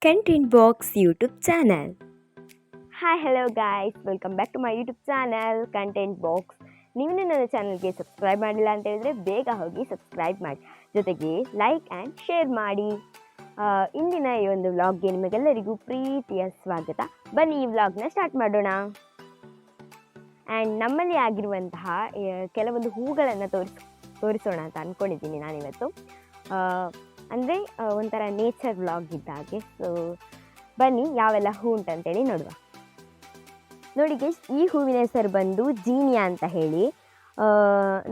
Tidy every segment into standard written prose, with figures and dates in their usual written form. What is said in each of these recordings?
Content Box YouTube channel. Hi, hello guys, welcome back to my YouTube channel Content Box. ನೀವು ನನ್ನ ಚಾನಲ್ಗೆ subscribe ಮಾಡಿಲ್ಲ ಅಂತ ಹೇಳಿದ್ರೆ ಬೇಗ ಹೋಗಿ ಸಬ್ಸ್ಕ್ರೈಬ್ ಮಾಡಿ, ಜೊತೆಗೆ ಲೈಕ್ ಆ್ಯಂಡ್ ಶೇರ್ ಮಾಡಿ. ಇಂದಿನ ಈ ಒಂದು ವ್ಲಾಗ್ಗೆ ನಿಮಗೆಲ್ಲರಿಗೂ ಪ್ರೀತಿಯ ಸ್ವಾಗತ. ಬನ್ನಿ ಈ ವ್ಲಾಗ್ನ ಸ್ಟಾರ್ಟ್ ಮಾಡೋಣ. ಆ್ಯಂಡ್ ನಮ್ಮಲ್ಲಿ ಆಗಿರುವಂತಹ ಕೆಲವೊಂದು ಹೂಗಳನ್ನು ತೋರಿಸೋಣ ಅಂತ ಅಂದ್ಕೊಂಡಿದ್ದೀನಿ ನಾನಿವತ್ತು. ಅಂದರೆ ಒಂಥರ ನೇಚರ್ ವ್ಲಾಗ್ ಇದ್ದಾಗೆ. ಸೊ ಬನ್ನಿ ಯಾವೆಲ್ಲ ಹೂ ಉಂಟಂತೇಳಿ ನೋಡುವ. ನೋಡಿ ಗೈಸ್, ಈ ಹೂವಿನ ಹೆಸರು ಬಂದು ಜೀನಿಯಾ ಅಂತ ಹೇಳಿ.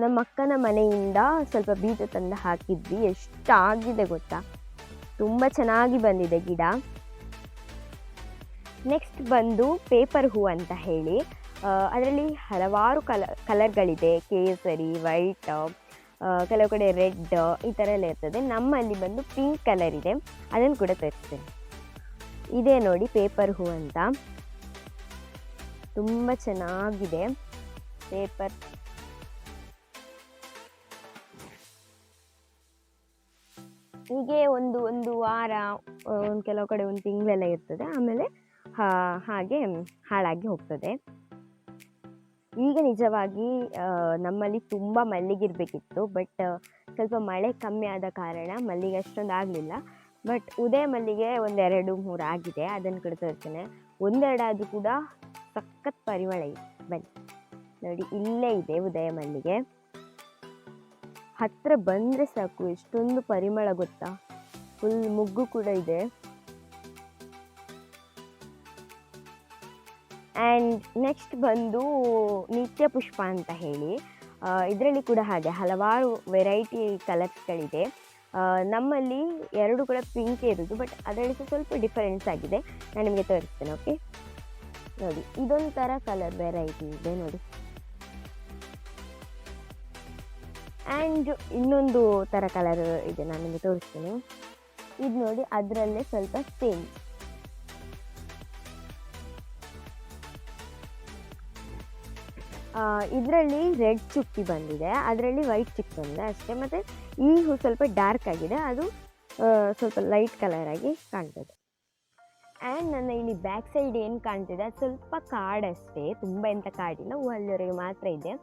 ನಮ್ಮ ಅಕ್ಕನ ಮನೆಯಿಂದ ಸ್ವಲ್ಪ ಬೀಜ ತಂದು ಹಾಕಿದ್ವಿ. ಎಷ್ಟಾಗಿದೆ ಗೊತ್ತಾ, ತುಂಬ ಚೆನ್ನಾಗಿ ಬಂದಿದೆ ಗಿಡ. ನೆಕ್ಸ್ಟ್ ಬಂದು ಪೇಪರ್ ಹೂ ಅಂತ ಹೇಳಿ. ಅದರಲ್ಲಿ ಹಲವಾರು ಕಲರ್ಗಳಿದೆ, ಕೇಸರಿ, ವೈಟ್, ಕೆಲವು ಕಡೆ ರೆಡ್, ಈ ಥರ ಎಲ್ಲ ಇರ್ತದೆ. ನಮ್ಮಲ್ಲಿ ಬಂದು ಪಿಂಕ್ ಕಲರ್ ಇದೆ, ಅದನ್ನು ಕೂಡ ತರಿಸ್ತೇನೆ. ಇದೇ ನೋಡಿ ಪೇಪರ್ ಹೂ ಅಂತ, ತುಂಬ ಚೆನ್ನಾಗಿದೆ ಪೇಪರ್. ಹೀಗೆ ಒಂದು ವಾರ, ಕೆಲವು ಕಡೆ ಒಂದು ತಿಂಗಳೆಲ್ಲ ಇರ್ತದೆ, ಆಮೇಲೆ ಹಾಗೆ ಹಾಳಾಗಿ ಹೋಗ್ತದೆ. ಈಗ ನಿಜವಾಗಿ ನಮ್ಮಲ್ಲಿ ತುಂಬ ಮಲ್ಲಿಗೆ ಇರಬೇಕಿತ್ತು, ಬಟ್ ಸ್ವಲ್ಪ ಮಳೆ ಕಮ್ಮಿ ಆದ ಕಾರಣ ಮಲ್ಲಿಗೆ ಅಷ್ಟೊಂದು ಆಗಲಿಲ್ಲ. ಬಟ್ ಉದಯ ಮಲ್ಲಿಗೆ 1-2-3 ಆಗಿದೆ, ಅದನ್ನು ಕೂಡ ತೋರಿಸ್ತೇನೆ. ಒಂದೆರಡಾದರೂ ಕೂಡ ಸಖತ್ ಪರಿಮಳ ಇದೆ. ಬನ್ನಿ ನೋಡಿ, ಇಲ್ಲೇ ಇದೆ ಉದಯ ಮಲ್ಲಿಗೆ. ಹತ್ತಿರ ಬಂದರೆ ಸಾಕು ಎಷ್ಟೊಂದು ಪರಿಮಳ ಗೊತ್ತಾ. ಫುಲ್ ಮುಗ್ಗು ಕೂಡ ಇದೆ. ಆ್ಯಂಡ್ ನೆಕ್ಸ್ಟ್ ಬಂದು ನಿತ್ಯ ಪುಷ್ಪ ಅಂತ ಹೇಳಿ. ಇದರಲ್ಲಿ ಕೂಡ ಹಾಗೆ ಹಲವಾರು ವೆರೈಟಿ ಕಲರ್ಸ್ಗಳಿದೆ. ನಮ್ಮಲ್ಲಿ ಎರಡು ಕೂಡ ಪಿಂಕ್ ಇರೋದು, ಬಟ್ ಅದರಲ್ಲಿ ಸ್ವಲ್ಪ ಡಿಫರೆನ್ಸ್ ಆಗಿದೆ. ನಾನು ನಿಮಗೆ ತೋರಿಸ್ತೇನೆ. ಓಕೆ ನೋಡಿ, ಇದೊಂಥರ ಕಲರ್ ವೆರೈಟಿ ಇದೆ ನೋಡಿ. ಆ್ಯಂಡ್ ಇನ್ನೊಂದು ಥರ ಕಲರ್ ಇದೆ, ನಾನು ನಿಮಗೆ ತೋರಿಸ್ತೇನೆ. ಇದು ನೋಡಿ, ಅದರಲ್ಲೇ ಸ್ವಲ್ಪ ಸೇಮ್. ಇದರಲ್ಲಿ ರೆಡ್ ಚುಕ್ಕಿ ಬಂದಿದೆ, ಅದರಲ್ಲಿ ವೈಟ್ ಚುಕ್ಕಿ ಬಂದಿದೆ ಅಷ್ಟೇ. ಮತ್ತು ಈ ಹೂ ಸ್ವಲ್ಪ ಡಾರ್ಕ್ ಆಗಿದೆ, ಅದು ಸ್ವಲ್ಪ ಲೈಟ್ ಕಲರ್ ಆಗಿ ಕಾಣ್ತದೆ. ಆ್ಯಂಡ್ ನನ್ನ ಇಲ್ಲಿ ಬ್ಯಾಕ್ ಸೈಡ್ ಏನು ಕಾಣ್ತಿದೆ ಅದು ಸ್ವಲ್ಪ ಕಾಡಷ್ಟೇ, ತುಂಬ ಎಂಥ ಕಾಡಿಲ್ಲ, ಹೂ ಅಲ್ಲಿವರೆಗೆ ಮಾತ್ರ ಇದೆ.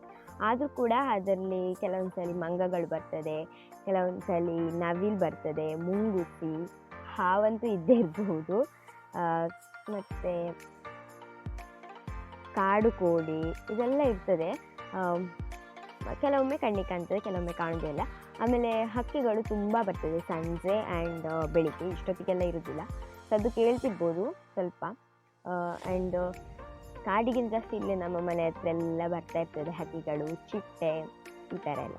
ಆದರೂ ಕೂಡ ಅದರಲ್ಲಿ ಕೆಲವೊಂದು ಸಲ ಮಂಗಗಳು ಬರ್ತದೆ, ಕೆಲವೊಂದು ಸಲ ನವಿಲು ಬರ್ತದೆ, ಮುಂಗುಸಿ, ಹಾವಂತೂ ಇದ್ದೇ ಇರಬಹುದು, ಮತ್ತು ಕಾಡು ಕೋಳಿ, ಇದೆಲ್ಲ ಇರ್ತದೆ. ಕೆಲವೊಮ್ಮೆ ಕಣ್ಣಿಗೆ ಕಾಣ್ತದೆ, ಕೆಲವೊಮ್ಮೆ ಕಾಣೋದಿಲ್ಲ. ಆಮೇಲೆ ಹಕ್ಕಿಗಳು ತುಂಬ ಬರ್ತದೆ ಸಂಜೆ ಆ್ಯಂಡ್ ಬೆಳಿಗ್ಗೆ, ಇಷ್ಟೊತ್ತಿಗೆಲ್ಲ ಇರೋದಿಲ್ಲ. ಸೊ ಅದು ಕೇಳ್ತಿರ್ಬೋದು ಸ್ವಲ್ಪ. ಆ್ಯಂಡ್ ಕಾಡಿಗಿಂತ ಜಾಸ್ತಿ ಇಲ್ಲೇ ನಮ್ಮ ಮನೆ ಹತ್ರ ಎಲ್ಲ ಬರ್ತಾ ಇರ್ತದೆ ಹಕ್ಕಿಗಳು, ಚಿಟ್ಟೆ, ಈ ಥರ ಎಲ್ಲ.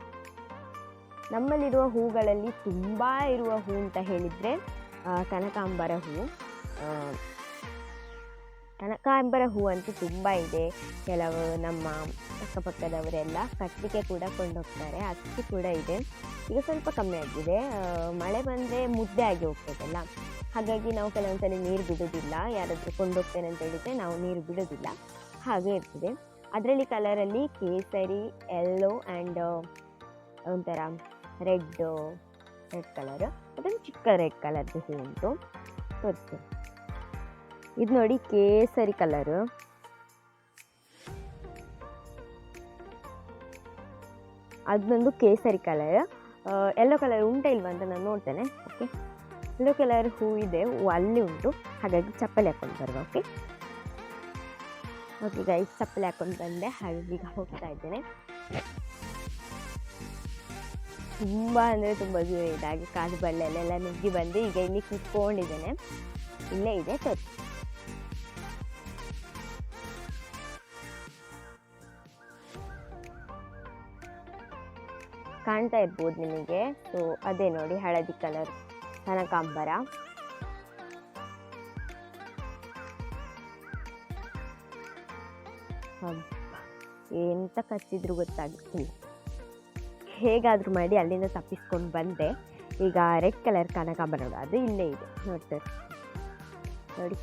ನಮ್ಮಲ್ಲಿರುವ ಹೂಗಳಲ್ಲಿ ತುಂಬ ಇರುವ ಹೂ ಅಂತ ಹೇಳಿದರೆ ಕನಕಾಂಬರ ಹೂ. ಕನಕಾಂಬರ ಹೂ ಅಂತೂ ತುಂಬ ಇದೆ. ಕೆಲವು ನಮ್ಮ ಅಕ್ಕಪಕ್ಕದವರೆಲ್ಲ ಕಟ್ಟಿಗೆ ಕೂಡ ಕೊಂಡೋಗ್ತಾರೆ, ಅಕ್ಕಿ ಕೂಡ ಇದೆ. ಈಗ ಸ್ವಲ್ಪ ಕಮ್ಮಿ ಆಗಿದೆ, ಮಳೆ ಬಂದರೆ ಮುದ್ದೆ ಆಗಿ ಹೋಗ್ತದಲ್ಲ, ಹಾಗಾಗಿ ನಾವು ಕೆಲವೊಂದ್ಸಲ ನೀರು ಬಿಡೋದಿಲ್ಲ. ಯಾರಾದರೂ ಕೊಂಡೋಗ್ತೇನೆ ಅಂತ ಹೇಳಿದರೆ ನಾವು ನೀರು ಬಿಡೋದಿಲ್ಲ, ಹಾಗೆ ಇರ್ತದೆ. ಅದರಲ್ಲಿ ಕಲರಲ್ಲಿ ಕೇಸರಿ, ಯೆಲ್ಲೋ ಆ್ಯಂಡ್ ಒಂಥರ ರೆಡ್ ಕಲರ್, ಅದೊಂದು ಚಿಕ್ಕ ರೆಡ್ ಕಲರ್ದು ಹೂ ಉಂಟು, ತೋರಿಸ್ತೇನೆ. ಇದು ನೋಡಿ ಕೇಸರಿ ಕಲರು, ಅದೊಂದು ಕೇಸರಿ ಕಲರ್. ಯೆಲ್ಲೋ ಕಲರ್ ಉಂಟ ಇಲ್ವಾ ಅಂತ ನಾನು ನೋಡ್ತೇನೆ. ಓಕೆ, ಯೆಲ್ಲೋ ಕಲರ್ ಹೂ ಇದೆ, ಹೂ ಅಲ್ಲಿ ಉಂಟು, ಹಾಗಾಗಿ ಚಪ್ಪಲಿ ಹಾಕ್ಕೊಂಡು ಬರುವ. ಓಕೆ ಓಕೆ ಗೈಸ್, ಚಪ್ಪಲಿ ಹಾಕ್ಕೊಂಡು ಬಂದೆ, ಹಾಗಾಗಿ ಈಗ ಹೋಗ್ತಾ ಇದ್ದೇನೆ. ತುಂಬ ಅಂದರೆ ತುಂಬ ದೂರ ಇದೆ, ಹಾಗೆ ಕಾಡು ಬಳ್ಳೆಯಲ್ಲೆಲ್ಲ ನುಗ್ಗಿ ಬಂದು ಈಗ ಇಲ್ಲಿ ಕೂತ್ಕೊಂಡಿದ್ದೇನೆ. ಇಲ್ಲೇ ಇದೆ, ತೋರಿಸಿ. ಕಾಣ್ತಾ ಇರ್ಬೋದು ನಿಮಗೆ. ಸೊ ಅದೇ ನೋಡಿ, ಹಳದಿ ಕಲರ್ ಕನಕಾಂಬರ. ಎಂತ ಕಚ್ಚಿದ್ರು ಗೊತ್ತಾಗ್ತಿಲ್ಲ, ಹೇಗಾದರೂ ಮಾಡಿ ಅಲ್ಲಿಂದ ತಪ್ಪಿಸ್ಕೊಂಡು ಬಂದೆ. ಈಗ ರೆಡ್ ಕಲರ್ ಕನಕಾಂಬರ ನೋಡಿ, ಅದು ಇಲ್ಲೇ ಇದೆ ನೋಡ್ತಾರೆ ನೋಡಿ,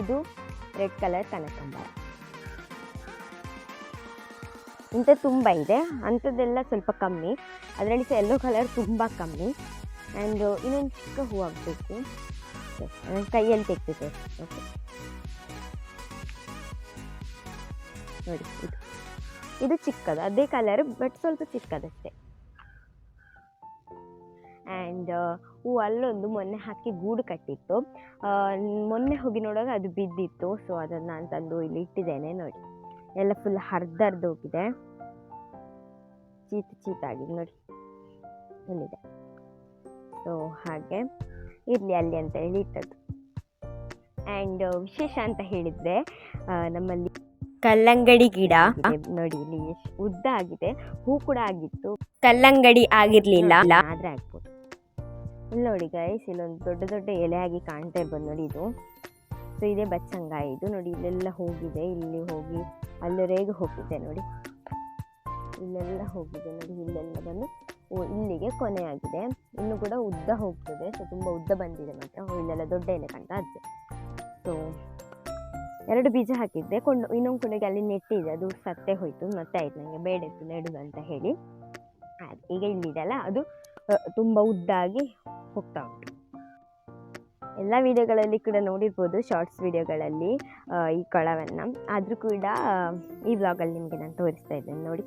ಇದು ರೆಡ್ ಕಲರ್ ಕನಕಾಂಬರ. ಇಂಥ ತುಂಬ ಇದೆ, ಅಂಥದ್ದೆಲ್ಲ ಸ್ವಲ್ಪ ಕಮ್ಮಿ. ಅದರಲ್ಲಿ ಸಹ ಯೆಲ್ಲೋ ಕಲರ್ ತುಂಬ ಕಮ್ಮಿ. ಆ್ಯಂಡ್ ಇನ್ನೊಂದು ಚಿಕ್ಕ ಹೂ ಆಗಬೇಕು, ಕೈಯಲ್ಲಿ ತೆಗ್ದಿದೆ. ಓಕೆ ನೋಡಿ, ಇದು ಚಿಕ್ಕದು, ಅದೇ ಕಲರ್ ಬಟ್ ಸ್ವಲ್ಪ ಚಿಕ್ಕದಷ್ಟೇ. ಆ್ಯಂಡ್ ಹೂ ಅಲ್ಲೊಂದು ಮೊನ್ನೆ ಹಾಕಿ ಗೂಡು ಕಟ್ಟಿತ್ತು. ಮೊನ್ನೆ ಹೋಗಿ ನೋಡುವಾಗ ಅದು ಬಿದ್ದಿತ್ತು. ಸೊ ಅದನ್ನು ನಾನು ತಂದು ಇಲ್ಲಿ ಇಟ್ಟಿದ್ದೇನೆ. ನೋಡಿ, ಎಲ್ಲ ಫುಲ್ ಹರಿದೋಗಿದೆ, ಚೀತಾಗಿದೆ ನೋಡಿ ಇಲ್ಲಿದೆ. ಸೊ ಹಾಗೆ ಇರಲಿ ಅಲ್ಲಿ ಅಂತ ಹೇಳಿ ಇಟ್ಟದ್ದು. ಆ್ಯಂಡ್ ವಿಶೇಷ ಅಂತ ಹೇಳಿದರೆ ನಮ್ಮಲ್ಲಿ ಕಲ್ಲಂಗಡಿ ಗಿಡ ನೋಡಿ, ಇಲ್ಲಿ ಎಷ್ಟು ಉದ್ದ ಆಗಿದೆ, ಹೂ ಕೂಡ ಆಗಿತ್ತು. ಕಲ್ಲಂಗಡಿ ಆಗಿರಲಿಲ್ಲ ಆದರೆ ಆಗ್ಬೋದು. ಇಲ್ಲಿ ನೋಡಿ ಗೈಸ್, ಇಲ್ಲೊಂದು ದೊಡ್ಡ ದೊಡ್ಡ ಎಲೆ ಆಗಿ ಕಾಣ್ತಾ ಇರ್ಬೋದು ನೋಡಿ ಇದು. ಸೊ ಇದೇ ಬಚ್ಚಂಗಾಯಿ. ಇದು ನೋಡಿ ಇಲ್ಲೆಲ್ಲ ಹೋಗಿದೆ, ಇಲ್ಲಿ ಹೋಗಿ ಅಲ್ಲಿವರೆಗೂ ಹೋಗಿದೆ ನೋಡಿ, ಇಲ್ಲೆಲ್ಲ ಹೋಗಿದೆ ನೋಡಿ, ಇಲ್ಲೆಲ್ಲ ಬಂದು ಇಲ್ಲಿಗೆ ಕೊನೆಯಾಗಿದೆ. ಇನ್ನು ಕೂಡ ಉದ್ದ ಹೋಗ್ತದೆ. ಸೊ ತುಂಬ ಉದ್ದ ಬಂದಿದೆ ಮಾತ್ರ. ಇಲ್ಲೆಲ್ಲ ದೊಡ್ಡ ಎಲೆ ಕಾಣ್ತಾ ಇದೆ. ಸೊ 2 ಬೀಜ ಹಾಕಿದ್ದೆ, ಇನ್ನೊಂದು ಕೊಂಡೋಗಿ ಅಲ್ಲಿ ನೆಟ್ಟಿದೆ, ಅದು ಸತ್ತೇ ಹೋಯಿತು. ಮತ್ತೆ ಆಯ್ತು ನನಗೆ ಬೇಡ ಇತ್ತು ನೆಡುದು ಅಂತ ಹೇಳಿ. ಈಗ ಇಲ್ಲಿದೆಲ್ಲ ಅದು ತುಂಬ ಉದ್ದಾಗಿ ಹೋಗ್ತಾ ಉಂಟು. ಎಲ್ಲ ವಿಡಿಯೋಗಳಲ್ಲಿ ಕೂಡ ನೋಡಿರ್ಬೋದು, ಶಾರ್ಟ್ಸ್ ವಿಡಿಯೋಗಳಲ್ಲಿ ಈ ಕೊಳವನ್ನು. ಆದರೂ ಕೂಡ ಈ ವ್ಲಾಗಲ್ಲಿ ನಿಮಗೆ ನಾನು ತೋರಿಸ್ತಾ ಇದ್ದೇನೆ ನೋಡಿ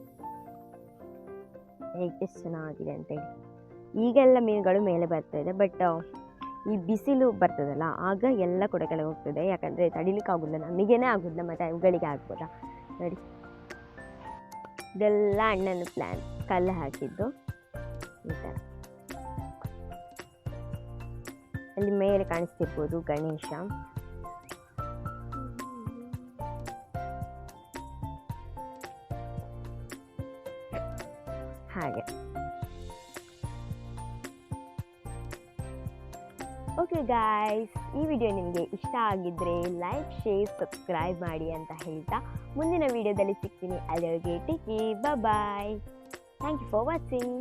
ಎಷ್ಟು ಚೆನ್ನಾಗಿದೆ ಅಂತೇಳಿ. ಈಗೆಲ್ಲ ಮೀನುಗಳು ಮೇಲೆ ಬರ್ತಾ ಇದೆ, ಬಟ್ ಈ ಬಿಸಿಲು ಬರ್ತದಲ್ಲ ಆಗ ಎಲ್ಲ ಕೂಡ ಕೆಳಗೆ ಹೋಗ್ತದೆ. ಯಾಕಂದರೆ ತಡಿಲಿಕ್ಕೆ ಆಗೋದಿಲ್ಲ, ನಮಗೇನೆ ಆಗೋದಿಲ್ಲ, ಮತ್ತು ಅವುಗಳಿಗೆ ಆಗ್ಬೋದಾ ನೋಡಿ. ಇದೆಲ್ಲ ಅಣ್ಣನ ಪ್ಲ್ಯಾನ್, ಕಲ್ಲು ಹಾಕಿದ್ದು ಈ ಥರ. ಅಲ್ಲಿ ಮೇಲೆ ಕಾಣಿಸ್ತಿರ್ಬೋದು ಗಣೇಶ. ಹಾಗೆ ಓಕೆ ಗಾಯ್ಸ್, ಈ ವಿಡಿಯೋ ನಿಮಗೆ ಇಷ್ಟ ಆಗಿದ್ದರೆ ಲೈಕ್, ಶೇರ್, ಸಬ್ಸ್ಕ್ರೈಬ್ ಮಾಡಿ ಅಂತ ಹೇಳ್ತಾ ಮುಂದಿನ ವಿಡಿಯೋದಲ್ಲಿ ಸಿಗ್ತೀನಿ. ಅಲ್ಲಿವರೆಗೆ take care, bye. Thank you for watching.